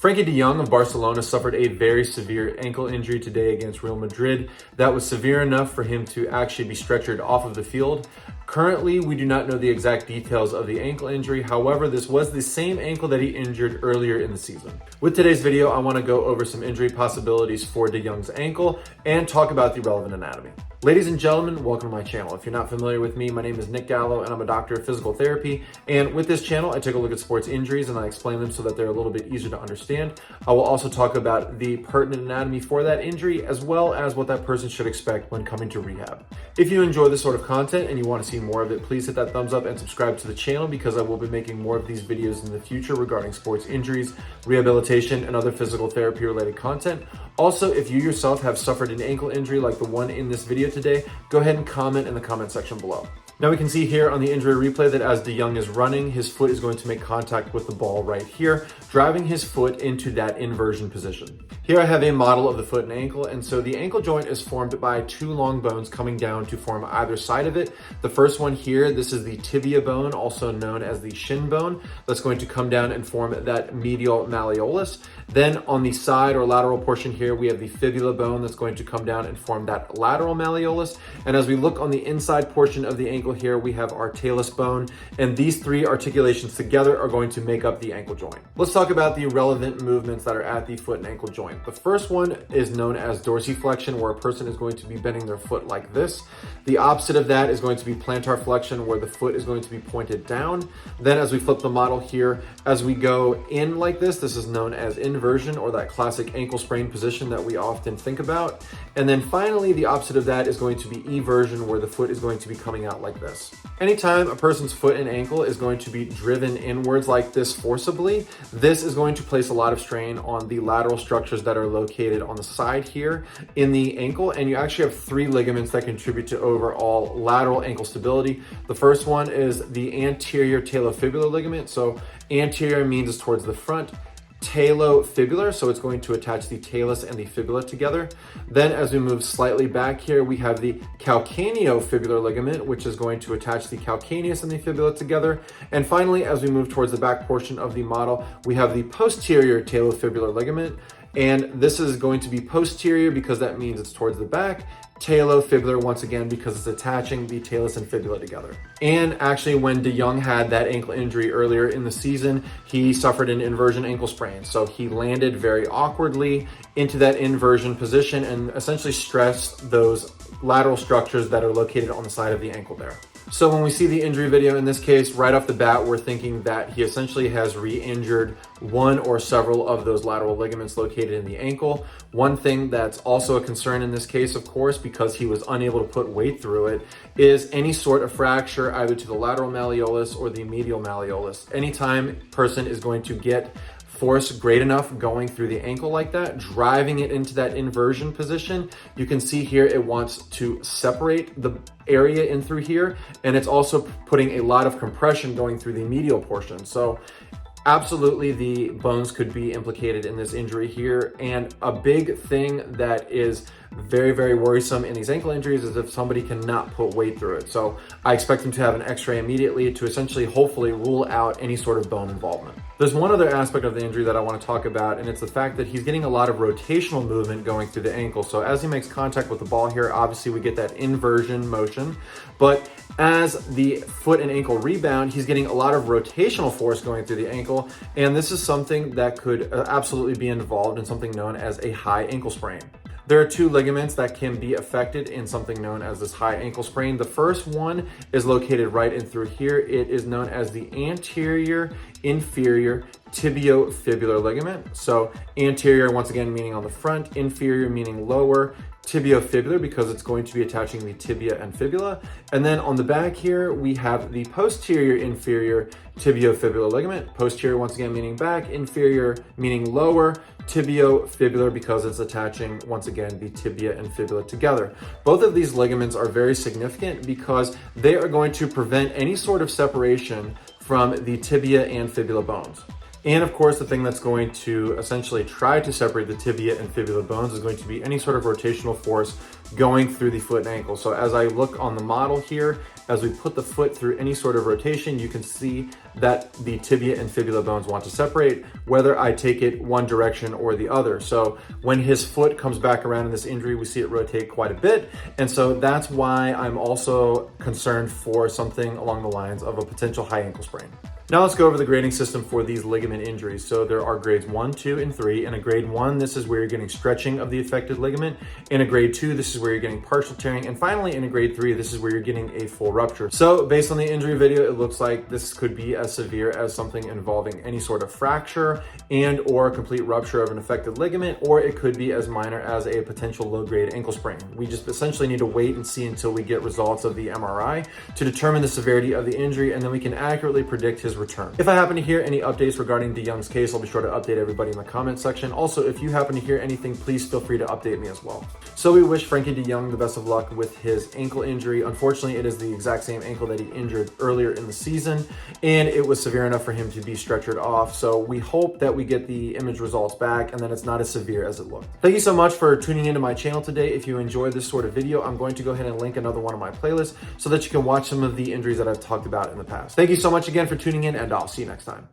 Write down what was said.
Frenkie De Jong of Barcelona suffered a very severe ankle injury today against Real Madrid that was severe enough for him to actually be stretchered off of the field. Currently, we do not know the exact details of the ankle injury. However, this was the same ankle that he injured earlier in the season. With today's video, I want to go over some injury possibilities for De Jong's ankle and talk about the relevant anatomy. Ladies and gentlemen, welcome to my channel. If you're not familiar with me, my name is Nick Gallo and I'm a doctor of physical therapy. And with this channel, I take a look at sports injuries and I explain them so that they're a little bit easier to understand. I will also talk about the pertinent anatomy for that injury, as well as what that person should expect when coming to rehab. If you enjoy this sort of content and you want to see more of it, please hit that thumbs up and subscribe to the channel because I will be making more of these videos in the future regarding sports injuries, rehabilitation, and other physical therapy related content. Also, if you yourself have suffered an ankle injury like the one in this video today, go ahead and comment in the comment section below. Now we can see here on the injury replay that as De Jong is running, his foot is going to make contact with the ball right here, driving his foot into that inversion position. Here I have a model of the foot and ankle, and so the ankle joint is formed by two long bones coming down to form either side of it. The first one here, this is the tibia bone, also known as the shin bone, that's going to come down and form that medial malleolus. Then on the side or lateral portion here, we have the fibula bone that's going to come down and form that lateral malleolus. And as we look on the inside portion of the ankle here, we have our talus bone, and these three articulations together are going to make up the ankle joint. Let's talk about the relevant movements that are at the foot and ankle joint. The first one is known as dorsiflexion, where a person is going to be bending their foot like this. The opposite of that is going to be plantar flexion, where the foot is going to be pointed down. Then as we flip the model here, as we go in like this is known as inversion, or that classic ankle sprain position that we often think about. And then finally, the opposite of that is going to be eversion, where the foot is going to be coming out like this. Anytime a person's foot and ankle is going to be driven inwards like this forcibly, this is going to place a lot of strain on the lateral structures that are located on the side here in the ankle. And you actually have three ligaments that contribute to overall lateral ankle stability. The first one is the anterior talofibular ligament. So anterior means it's towards the front. Talofibular, so it's going to attach the talus and the fibula together. Then as we move slightly back here, we have the calcaneofibular ligament, which is going to attach the calcaneus and the fibula together. And finally, as we move towards the back portion of the model, we have the posterior talofibular ligament. And this is going to be posterior because that means it's towards the back. Talofibular, once again, because it's attaching the talus and fibula together. And actually, when De Jong had that ankle injury earlier in the season, he suffered an inversion ankle sprain. So he landed very awkwardly into that inversion position and essentially stressed those lateral structures that are located on the side of the ankle there. So when we see the injury video in this case, right off the bat, we're thinking that he essentially has re-injured one or several of those lateral ligaments located in the ankle. One thing that's also a concern in this case, of course, because he was unable to put weight through it, is any sort of fracture either to the lateral malleolus or the medial malleolus. Anytime a person is going to get force great enough going through the ankle like that, driving it into that inversion position, you can see here it wants to separate the area in through here, and it's also putting a lot of compression going through the medial portion. So absolutely the bones could be implicated in this injury here. And a big thing that is very, very worrisome in these ankle injuries is if somebody cannot put weight through it. So I expect them to have an x-ray immediately to essentially hopefully rule out any sort of bone involvement. There's one other aspect of the injury that I want to talk about, and it's the fact that he's getting a lot of rotational movement going through the ankle. So as he makes contact with the ball here, obviously we get that inversion motion, but as the foot and ankle rebound, he's getting a lot of rotational force going through the ankle. And this is something that could absolutely be involved in something known as a high ankle sprain. There are two ligaments that can be affected in something known as this high ankle sprain. The first one is located right in through here. It is known as the anterior inferior tibiofibular ligament. So anterior, once again, meaning on the front, inferior meaning lower, tibiofibular because it's going to be attaching the tibia and fibula. And then on the back here, we have the posterior inferior tibiofibular ligament. Posterior, once again, meaning back, inferior meaning lower, tibiofibular because it's attaching, once again, the tibia and fibula together. Both of these ligaments are very significant because they are going to prevent any sort of separation from the tibia and fibula bones. And of course, the thing that's going to essentially try to separate the tibia and fibula bones is going to be any sort of rotational force going through the foot and ankle. So as I look on the model here as we put the foot through any sort of rotation, you can see that the tibia and fibula bones want to separate, whether I take it one direction or the other. So when his foot comes back around in this injury, we see it rotate quite a bit. And so that's why I'm also concerned for something along the lines of a potential high ankle sprain. Now let's go over the grading system for these ligament injuries. So there are grades 1, 2, and 3. In a grade 1, this is where you're getting stretching of the affected ligament. In a grade 2, this is where you're getting partial tearing. And finally, in a grade 3, this is where you're getting a full rupture. So based on the injury video, it looks like this could be as severe as something involving any sort of fracture and or complete rupture of an affected ligament, or it could be as minor as a potential low-grade ankle sprain. We just essentially need to wait and see until we get results of the MRI to determine the severity of the injury, and then we can accurately predict his return. If I happen to hear any updates regarding De Jong's case, I'll be sure to update everybody in the comment section. Also, if you happen to hear anything, please feel free to update me as well. So we wish Frenkie De Jong the best of luck with his ankle injury. Unfortunately, it is the exact same ankle that he injured earlier in the season, and it was severe enough for him to be stretchered off. So we hope that we get the image results back and that it's not as severe as it looked. Thank you so much for tuning into my channel today. If you enjoyed this sort of video, I'm going to go ahead and link another one of my playlists so that you can watch some of the injuries that I've talked about in the past. Thank you so much again for tuning in, and I'll see you next time.